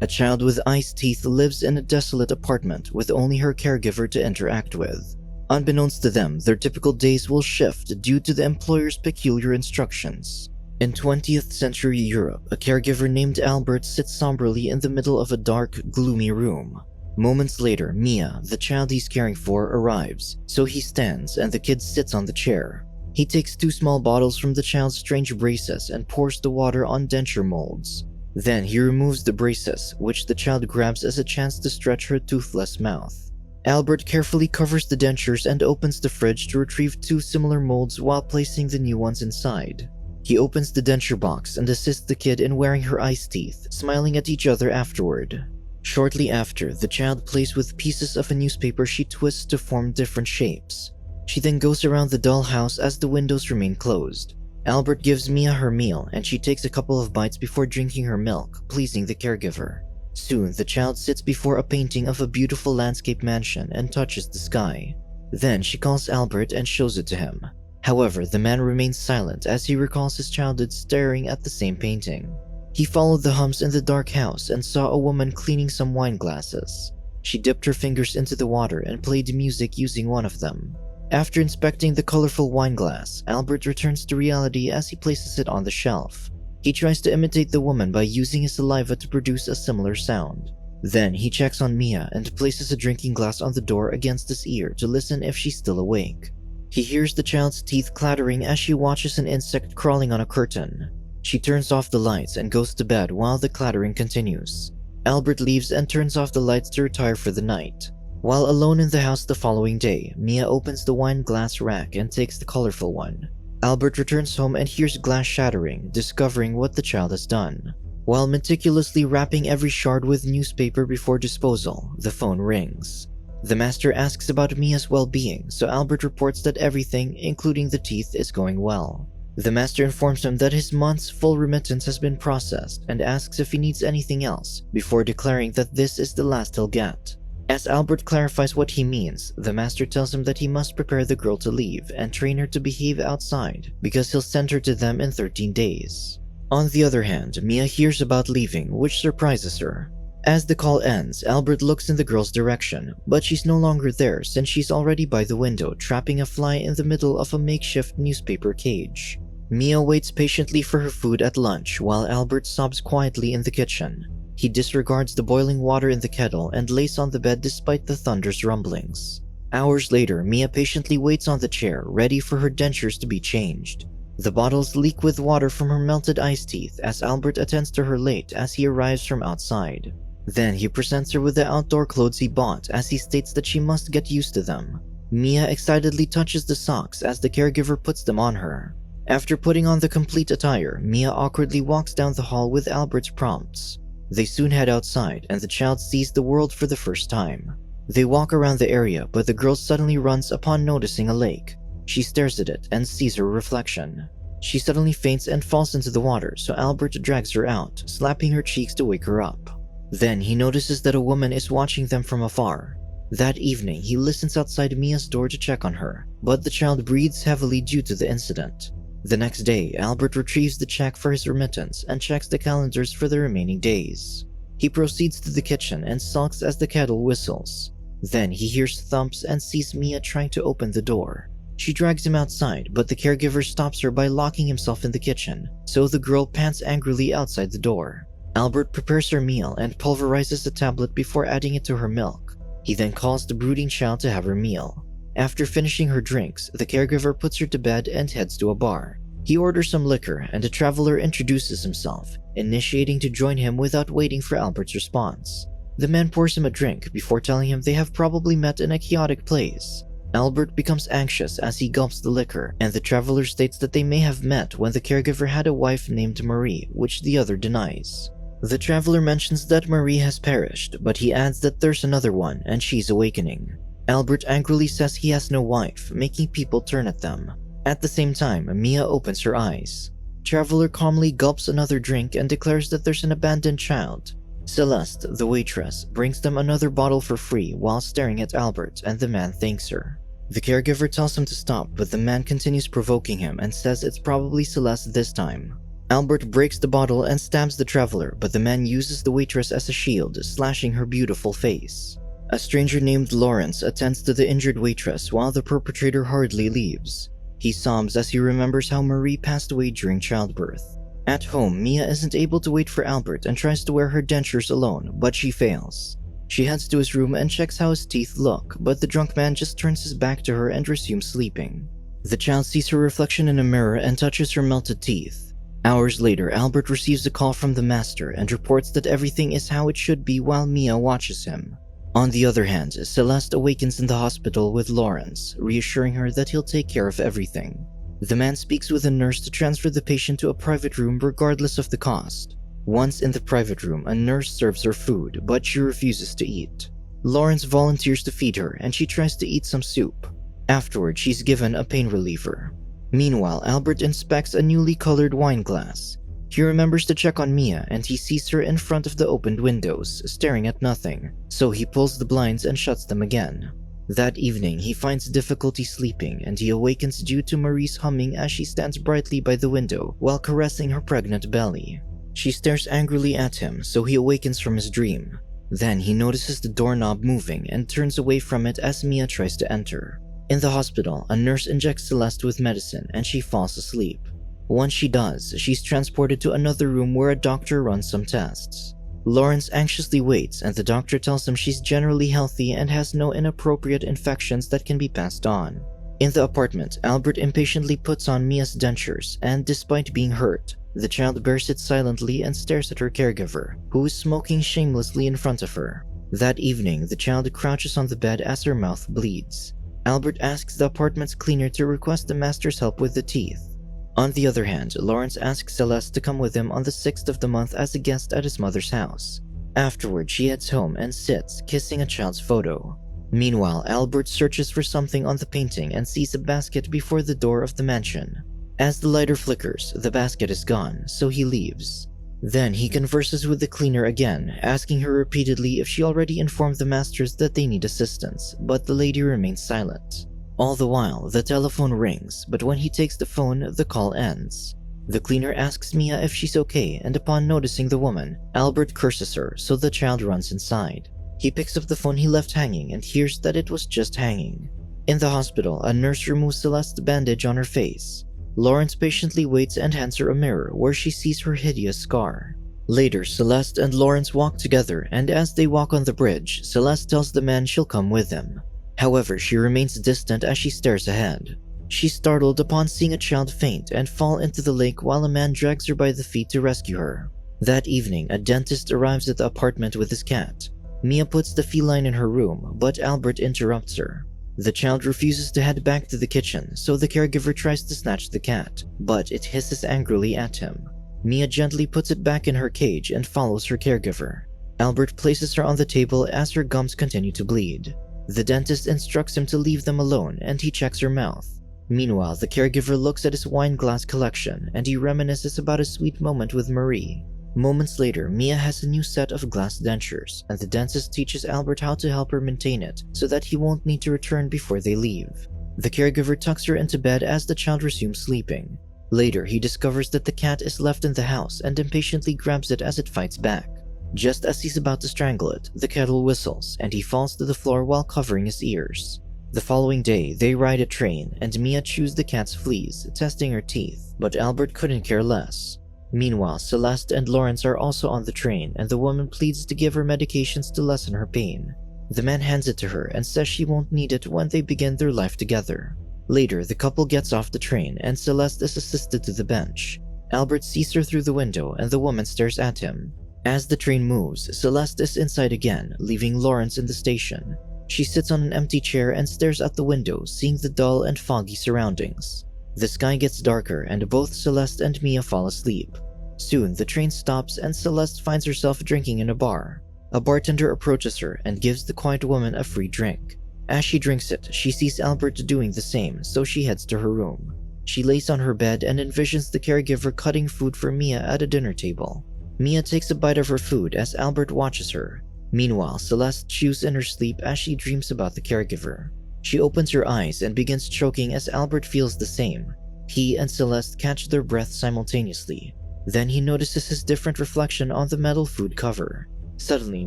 A child with ice teeth lives in a desolate apartment with only her caregiver to interact with. Unbeknownst to them, their typical days will shift due to the employer's peculiar instructions. In 20th century Europe, a caregiver named Albert sits somberly in the middle of a dark, gloomy room. Moments later, Mia, the child he's caring for, arrives, so he stands and the kid sits on the chair. He takes 2 small bottles from the child's strange braces and pours the water on denture molds. Then he removes the braces, which the child grabs as a chance to stretch her toothless mouth. Albert carefully covers the dentures and opens the fridge to retrieve 2 similar molds while placing the new ones inside. He opens the denture box and assists the kid in wearing her ice teeth, smiling at each other afterward. Shortly after, the child plays with pieces of a newspaper she twists to form different shapes. She then goes around the dollhouse as the windows remain closed. Albert gives Mia her meal and she takes a couple of bites before drinking her milk, pleasing the caregiver. Soon, the child sits before a painting of a beautiful landscape mansion and touches the sky. Then she calls Albert and shows it to him. However, the man remains silent as he recalls his childhood staring at the same painting. He followed the hums in the dark house and saw a woman cleaning some wine glasses. She dipped her fingers into the water and played music using one of them. After inspecting the colorful wine glass, Albert returns to reality as he places it on the shelf. He tries to imitate the woman by using his saliva to produce a similar sound. Then he checks on Mia and places a drinking glass on the door against his ear to listen if she's still awake. He hears the child's teeth clattering as she watches an insect crawling on a curtain. She turns off the lights and goes to bed while the clattering continues. Albert leaves and turns off the lights to retire for the night. While alone in the house the following day, Mia opens the wine glass rack and takes the colorful one. Albert returns home and hears glass shattering, discovering what the child has done. While meticulously wrapping every shard with newspaper before disposal, the phone rings. The master asks about Mia's well-being, so Albert reports that everything, including the teeth, is going well. The master informs him that his month's full remittance has been processed and asks if he needs anything else, before declaring that this is the last he'll get. As Albert clarifies what he means, the master tells him that he must prepare the girl to leave and train her to behave outside because he'll send her to them in 13 days. On the other hand, Mia hears about leaving, which surprises her. As the call ends, Albert looks in the girl's direction, but she's no longer there since she's already by the window trapping a fly in the middle of a makeshift newspaper cage. Mia waits patiently for her food at lunch while Albert sobs quietly in the kitchen. He disregards the boiling water in the kettle and lays on the bed despite the thunder's rumblings. Hours later, Mia patiently waits on the chair, ready for her dentures to be changed. The bottles leak with water from her melted ice teeth as Albert attends to her late as he arrives from outside. Then he presents her with the outdoor clothes he bought as he states that she must get used to them. Mia excitedly touches the socks as the caregiver puts them on her. After putting on the complete attire, Mia awkwardly walks down the hall with Albert's prompts. They soon head outside and the child sees the world for the first time. They walk around the area, but the girl suddenly runs upon noticing a lake. She stares at it and sees her reflection. She suddenly faints and falls into the water, so Albert drags her out, slapping her cheeks to wake her up. Then he notices that a woman is watching them from afar. That evening, he listens outside Mia's door to check on her, but the child breathes heavily due to the incident. The next day, Albert retrieves the check for his remittance and checks the calendars for the remaining days. He proceeds to the kitchen and sulks as the kettle whistles. Then he hears thumps and sees Mia trying to open the door. She drags him outside, but the caregiver stops her by locking himself in the kitchen, so the girl pants angrily outside the door. Albert prepares her meal and pulverizes the tablet before adding it to her milk. He then calls the brooding child to have her meal. After finishing her drinks, the caregiver puts her to bed and heads to a bar. He orders some liquor and a traveler introduces himself, initiating to join him without waiting for Albert's response. The man pours him a drink before telling him they have probably met in a chaotic place. Albert becomes anxious as he gulps the liquor, and the traveler states that they may have met when the caregiver had a wife named Marie, which the other denies. The traveler mentions that Marie has perished, but he adds that there's another one and she's awakening. Albert angrily says he has no wife, making people turn at them. At the same time, Mia opens her eyes. Traveler calmly gulps another drink and declares that there's an abandoned child. Celeste, the waitress, brings them another bottle for free while staring at Albert, and the man thanks her. The caregiver tells him to stop, but the man continues provoking him and says it's probably Celeste this time. Albert breaks the bottle and stabs the traveler, but the man uses the waitress as a shield, slashing her beautiful face. A stranger named Lawrence attends to the injured waitress while the perpetrator hurriedly leaves. He sobs as he remembers how Marie passed away during childbirth. At home, Mia isn't able to wait for Albert and tries to wear her dentures alone, but she fails. She heads to his room and checks how his teeth look, but the drunk man just turns his back to her and resumes sleeping. The child sees her reflection in a mirror and touches her melted teeth. Hours later, Albert receives a call from the master and reports that everything is how it should be while Mia watches him. On the other hand, Celeste awakens in the hospital with Lawrence, reassuring her that he'll take care of everything. The man speaks with a nurse to transfer the patient to a private room regardless of the cost. Once in the private room, a nurse serves her food, but she refuses to eat. Lawrence volunteers to feed her, and she tries to eat some soup. Afterward, she's given a pain reliever. Meanwhile, Albert inspects a newly colored wine glass. He remembers to check on Mia, and he sees her in front of the opened windows, staring at nothing, so he pulls the blinds and shuts them again. That evening, he finds difficulty sleeping, and he awakens due to Marie's humming as she stands brightly by the window while caressing her pregnant belly. She stares angrily at him, so he awakens from his dream. Then he notices the doorknob moving and turns away from it as Mia tries to enter. In the hospital, a nurse injects Celeste with medicine and she falls asleep. Once she does, she's transported to another room where a doctor runs some tests. Lawrence anxiously waits, and the doctor tells him she's generally healthy and has no inappropriate infections that can be passed on. In the apartment, Albert impatiently puts on Mia's dentures, and despite being hurt, the child bears it silently and stares at her caregiver, who is smoking shamelessly in front of her. That evening, the child crouches on the bed as her mouth bleeds. Albert asks the apartment's cleaner to request the master's help with the teeth. On the other hand, Lawrence asks Celeste to come with him on the 6th of the month as a guest at his mother's house. Afterward, she heads home and sits, kissing a child's photo. Meanwhile, Albert searches for something on the painting and sees a basket before the door of the mansion. As the lighter flickers, the basket is gone, so he leaves. Then he converses with the cleaner again, asking her repeatedly if she already informed the masters that they need assistance, but the lady remains silent. All the while, the telephone rings, but when he takes the phone, the call ends. The cleaner asks Mia if she's okay, and upon noticing the woman, Albert curses her, so the child runs inside. He picks up the phone he left hanging and hears that it was just hanging. In the hospital, a nurse removes Celeste's bandage on her face. Lawrence patiently waits and hands her a mirror where she sees her hideous scar. Later, Celeste and Lawrence walk together, and as they walk on the bridge, Celeste tells the man she'll come with them. However, she remains distant as she stares ahead. She's startled upon seeing a child faint and fall into the lake while a man drags her by the feet to rescue her. That evening, a dentist arrives at the apartment with his cat. Mia puts the feline in her room, but Albert interrupts her. The child refuses to head back to the kitchen, so the caregiver tries to snatch the cat, but it hisses angrily at him. Mia gently puts it back in her cage and follows her caregiver. Albert places her on the table as her gums continue to bleed. The dentist instructs him to leave them alone, and he checks her mouth. Meanwhile, the caregiver looks at his wine glass collection, and he reminisces about a sweet moment with Marie. Moments later, Mia has a new set of glass dentures, and the dentist teaches Albert how to help her maintain it so that he won't need to return before they leave. The caregiver tucks her into bed as the child resumes sleeping. Later, he discovers that the cat is left in the house and impatiently grabs it as it fights back. Just as he's about to strangle it, the kettle whistles, and he falls to the floor while covering his ears. The following day, they ride a train, and Mia chews the cat's fleas, testing her teeth, but Albert couldn't care less. Meanwhile, Celeste and Lawrence are also on the train, and the woman pleads to give her medications to lessen her pain. The man hands it to her and says she won't need it when they begin their life together. Later, the couple gets off the train, and Celeste is assisted to the bench. Albert sees her through the window, and the woman stares at him. As the train moves, Celeste is inside again, leaving Lawrence in the station. She sits on an empty chair and stares out the window, seeing the dull and foggy surroundings. The sky gets darker, and both Celeste and Mia fall asleep. Soon, the train stops, and Celeste finds herself drinking in a bar. A bartender approaches her and gives the quiet woman a free drink. As she drinks it, she sees Albert doing the same, so she heads to her room. She lays on her bed and envisions the caregiver cutting food for Mia at a dinner table. Mia takes a bite of her food as Albert watches her. Meanwhile, Celeste chews in her sleep as she dreams about the caregiver. She opens her eyes and begins choking as Albert feels the same. He and Celeste catch their breath simultaneously. Then he notices his different reflection on the metal food cover. Suddenly,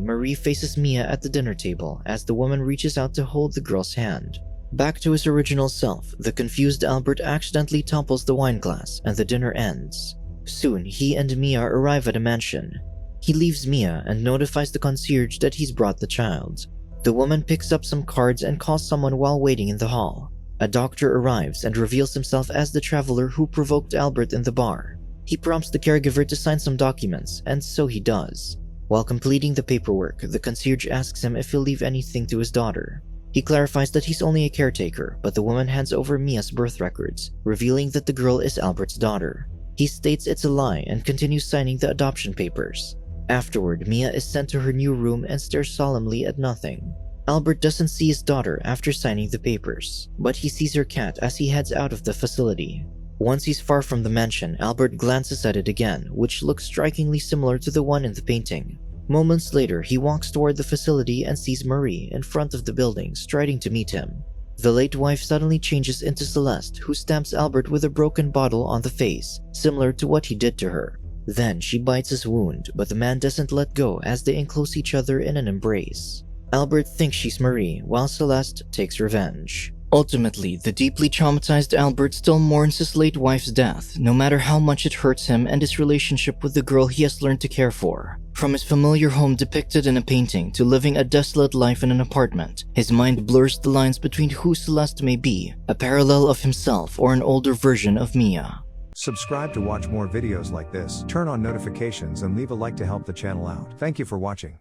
Marie faces Mia at the dinner table as the woman reaches out to hold the girl's hand. Back to his original self, the confused Albert accidentally topples the wine glass and the dinner ends. Soon, he and Mia arrive at a mansion. He leaves Mia and notifies the concierge that he's brought the child. The woman picks up some cards and calls someone while waiting in the hall. A doctor arrives and reveals himself as the traveler who provoked Albert in the bar. He prompts the caregiver to sign some documents, and so he does. While completing the paperwork, the concierge asks him if he'll leave anything to his daughter. He clarifies that he's only a caretaker, but the woman hands over Mia's birth records, revealing that the girl is Albert's daughter. He states it's a lie and continues signing the adoption papers. Afterward, Mia is sent to her new room and stares solemnly at nothing. Albert doesn't see his daughter after signing the papers, but he sees her cat as he heads out of the facility. Once he's far from the mansion, Albert glances at it again, which looks strikingly similar to the one in the painting. Moments later, he walks toward the facility and sees Marie in front of the building, striding to meet him. The late wife suddenly changes into Celeste, who stamps Albert with a broken bottle on the face, similar to what he did to her. Then she bites his wound, but the man doesn't let go as they enclose each other in an embrace. Albert thinks she's Marie, while Celeste takes revenge. Ultimately, the deeply traumatized Albert still mourns his late wife's death, no matter how much it hurts him and his relationship with the girl he has learned to care for. From his familiar home depicted in a painting to living a desolate life in an apartment, his mind blurs the lines between who Celeste may be, a parallel of himself or an older version of Mia. Subscribe to watch more videos like this, turn on notifications and leave a like to help the channel out. Thank you for watching.